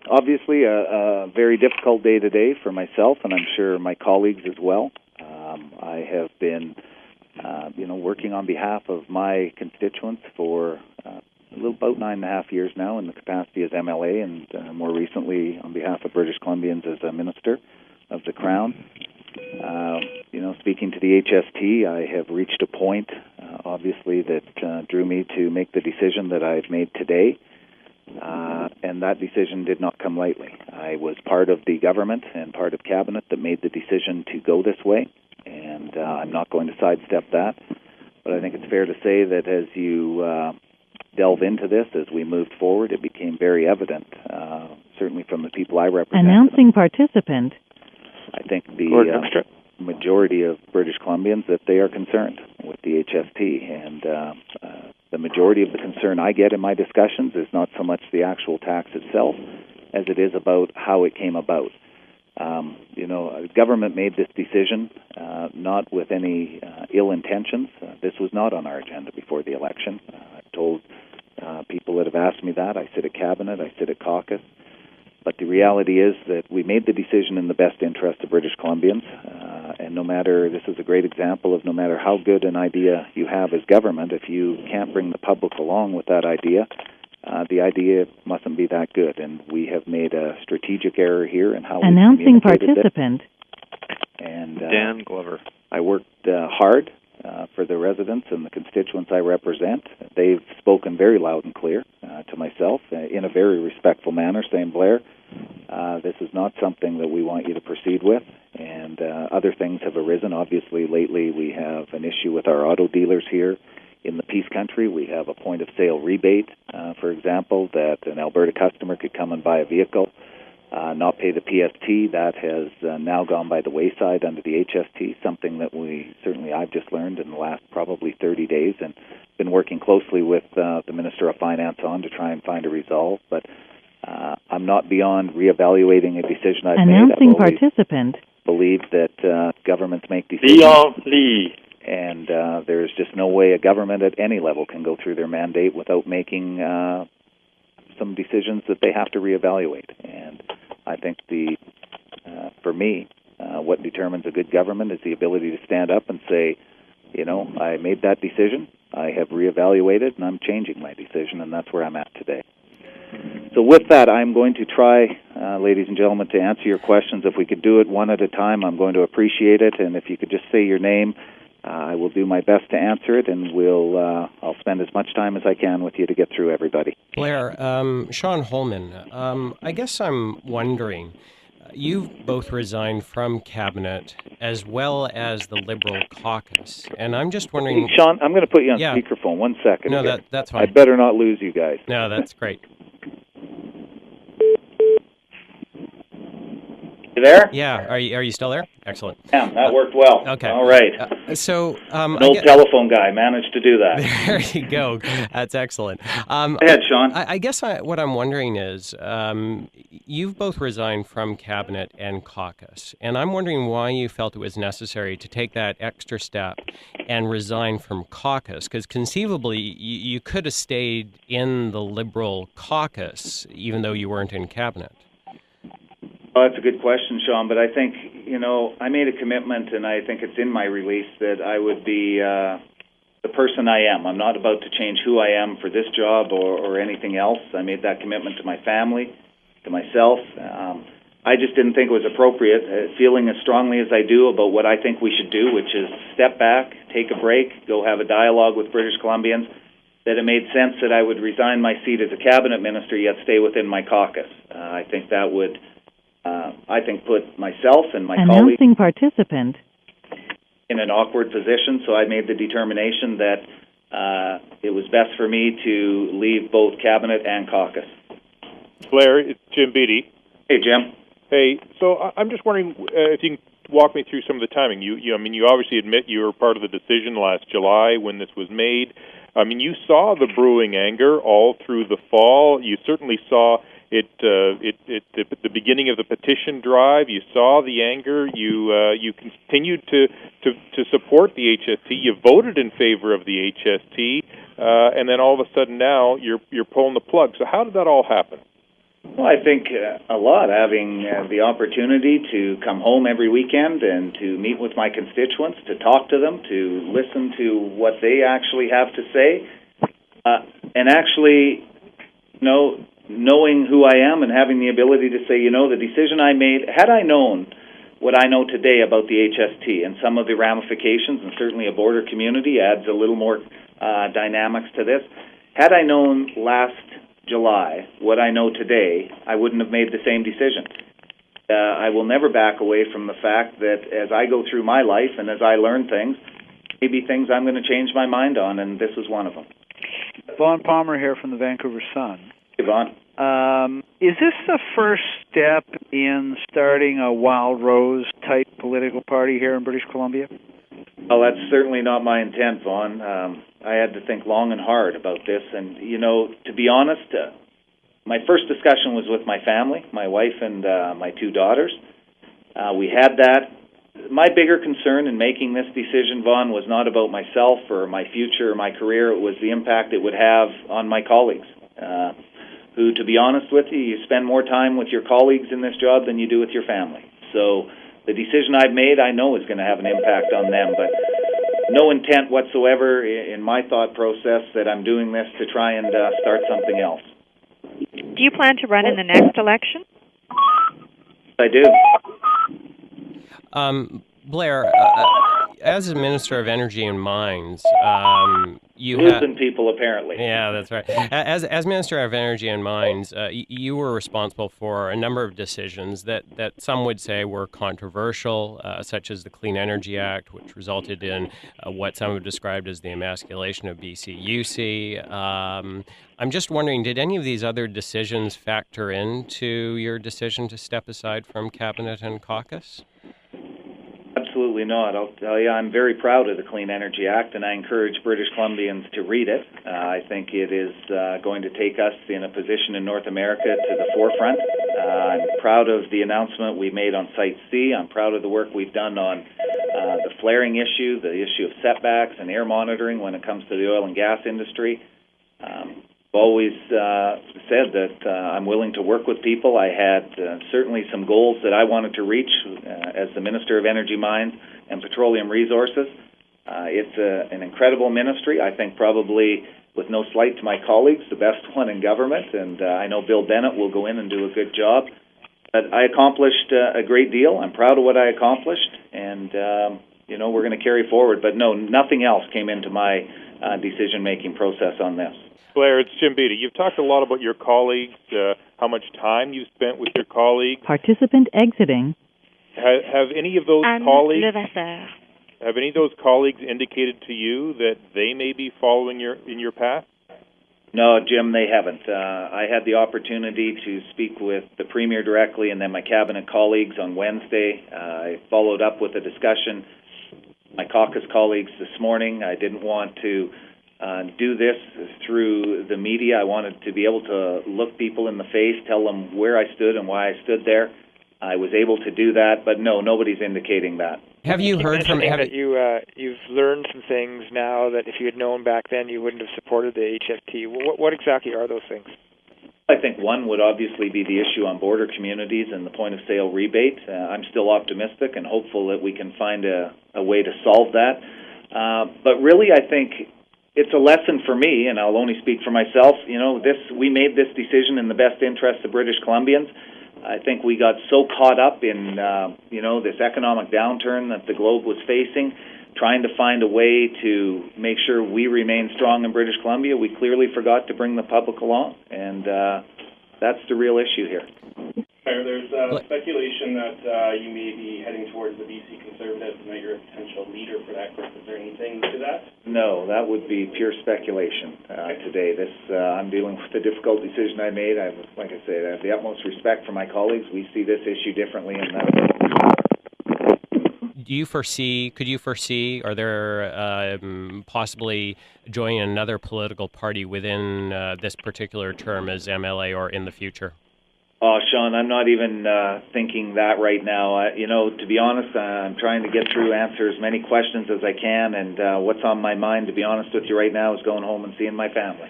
obviously a very difficult day today for myself, and I'm sure my colleagues as well. I have been, working on behalf of my constituents for about 9.5 years now in the capacity as MLA, and more recently on behalf of British Columbians as a minister of the Crown. Speaking to the HST, I have reached a point, obviously, that drew me to make the decision that I've made today. And that decision did not come lightly. I was part of the government and part of cabinet that made the decision to go this way, and I'm not going to sidestep that. But I think it's fair to say that as you delve into this, as we moved forward, it became very evident, certainly from the people I represent. Announcing participant. I think the majority of British Columbians that they are concerned with the HST, and the majority of the concern I get in my discussions is not so much the actual tax itself as it is about how it came about. The government made this decision not with any ill intentions. This was not on our agenda before the election. I've told people that have asked me that. I sit at cabinet, I sit at caucus. But the reality is that we made the decision in the best interest of British Columbians, and this is a great example of no matter how good an idea you have as government, if you can't bring the public along with that idea, the idea mustn't be that good. And we have made a strategic error here in how we announcing participant. And Dan Glover. I worked hard for the residents and the constituents I represent. They've spoken very loud and clear to myself in a very respectful manner, saying, Blair, this is not something that we want you to proceed with. And other things have arisen. Obviously, lately we have an issue with our auto dealers here in the Peace Country. We have a point-of-sale rebate, for example, that an Alberta customer could come and buy a vehicle, not pay the PST. That has now gone by the wayside under the HST, something that I've just learned in the last probably 30 days and been working closely with the Minister of Finance on to try and find a resolve. But I'm not beyond reevaluating a decision I've made. Announcing participant. Believe that governments make decisions. And there's just no way a government at any level can go through their mandate without making some decisions that they have to reevaluate. And I think for me, what determines a good government is the ability to stand up and say, I made that decision, I have reevaluated, and I'm changing my decision, and that's where I'm at today. So with that, I'm going to try, ladies and gentlemen, to answer your questions. If we could do it one at a time, I'm going to appreciate it. And if you could just say your name, I will do my best to answer it, and I'll spend as much time as I can with you to get through everybody. Blair, Sean Holman, I guess I'm wondering, you've both resigned from cabinet as well as the Liberal caucus, and I'm just wondering... Hey, Sean, I'm going to put you on speakerphone. 1 second. No, that's fine. I better not lose you guys. No, that's great. You there? Yeah. Are you still there? Excellent. Yeah, that worked well. Okay. All right. An old telephone guy managed to do that. There you go. That's excellent. Go ahead, Sean. I guess what I'm wondering is, you've both resigned from cabinet and caucus, and I'm wondering why you felt it was necessary to take that extra step and resign from caucus, because conceivably you could have stayed in the Liberal caucus even though you weren't in cabinet. Well, that's a good question, Sean, but I think, I made a commitment, and I think it's in my release, that I would be the person I am. I'm not about to change who I am for this job or anything else. I made that commitment to my family, to myself. I just didn't think it was appropriate, feeling as strongly as I do about what I think we should do, which is step back, take a break, go have a dialogue with British Columbians, that it made sense that I would resign my seat as a cabinet minister, yet stay within my caucus. I think that would... put myself and my colleagues participant in an awkward position, so I made the determination that it was best for me to leave both cabinet and caucus. Blair, it's Jim Beattie. Hey, Jim. Hey, so I'm just wondering if you can walk me through some of the timing. You obviously admit you were part of the decision last July when this was made. You saw the brewing anger all through the fall. You certainly saw it at the beginning of the petition drive. You saw the anger. You continued to support the HST. You voted in favor of the HST, and then all of a sudden now you're pulling the plug. So how did that all happen? Well, I think a lot. Having the opportunity to come home every weekend and to meet with my constituents, to talk to them, to listen to what they actually have to say, and actually, knowing who I am and having the ability to say, the decision I made, had I known what I know today about the HST and some of the ramifications, and certainly a border community adds a little more dynamics to this, had I known last July what I know today, I wouldn't have made the same decision. I will never back away from the fact that as I go through my life and as I learn things, maybe things I'm going to change my mind on, and this was one of them. Vaughn Palmer here from the Vancouver Sun. Hey, Vaughn. Is this the first step in starting a Wild Rose-type political party here in British Columbia? Well, that's certainly not my intent, Vaughn. I had to think long and hard about this. And, to be honest, my first discussion was with my family, my wife and my two daughters. We had that. My bigger concern in making this decision, Vaughn, was not about myself or my future or my career. It was the impact it would have on my colleagues, who, to be honest with you spend more time with your colleagues in this job than you do with your family. So the decision I've made, I know is going to have an impact on them, but no intent whatsoever in my thought process that I'm doing this to try and start something else. Do you plan to run in the next election? I do. Blair, as a Minister of Energy and Mines, you losing people apparently. Yeah, that's right. As Minister of Energy and Mines, you were responsible for a number of decisions that some would say were controversial, such as the Clean Energy Act, which resulted in what some have described as the emasculation of BCUC. I'm just wondering, did any of these other decisions factor into your decision to step aside from Cabinet and caucus? Absolutely not. I'll tell you, I'm very proud of the Clean Energy Act, and I encourage British Columbians to read it. I think it is going to take us in a position in North America to the forefront. I'm proud of the announcement we made on Site C. I'm proud of the work we've done on the flaring issue, the issue of setbacks and air monitoring when it comes to the oil and gas industry. I've always said that I'm willing to work with people. I had certainly some goals that I wanted to reach as the Minister of Energy, Mines, and Petroleum Resources. It's an incredible ministry. I think probably, with no slight to my colleagues, the best one in government, and I know Bill Bennett will go in and do a good job. But I accomplished a great deal. I'm proud of what I accomplished, and we're going to carry forward. But no, nothing else came into my decision-making process on this. Blair, it's Jim Beattie. You've talked a lot about your colleagues, how much time you've spent with your colleagues. Participant exiting. Have any of those colleagues indicated to you that they may be following in your path? No, Jim, they haven't. I had the opportunity to speak with the Premier directly and then my Cabinet colleagues on Wednesday. I followed up with a discussion with my caucus colleagues this morning. I didn't want to do this through the media. I wanted to be able to look people in the face, tell them where I stood and why I stood there. I was able to do that, but no, nobody's indicating that. Have you heard from... that you've learned some things now that if you had known back then you wouldn't have supported the HST. What exactly are those things? I think one would obviously be the issue on border communities and the point-of-sale rebate. I'm still optimistic and hopeful that we can find a way to solve that. But really, I think it's a lesson for me, and I'll only speak for myself. We made this decision in the best interest of British Columbians. I think we got so caught up in, this economic downturn that the globe was facing, trying to find a way to make sure we remain strong in British Columbia. We clearly forgot to bring the public along, and that's the real issue here. There's speculation that you may be heading towards the BC Conservatives and that you're a potential leader for that group. Is there anything to that? No, that would be pure speculation today. I'm dealing with a difficult decision I made. Like I said, I have the utmost respect for my colleagues. We see this issue differently in that. Could you foresee, are there possibly joining another political party within this particular term as MLA or in the future? Oh, Sean, I'm not even thinking that right now. To be honest, I'm trying to get through, answer as many questions as I can, and what's on my mind, to be honest with you right now, is going home and seeing my family.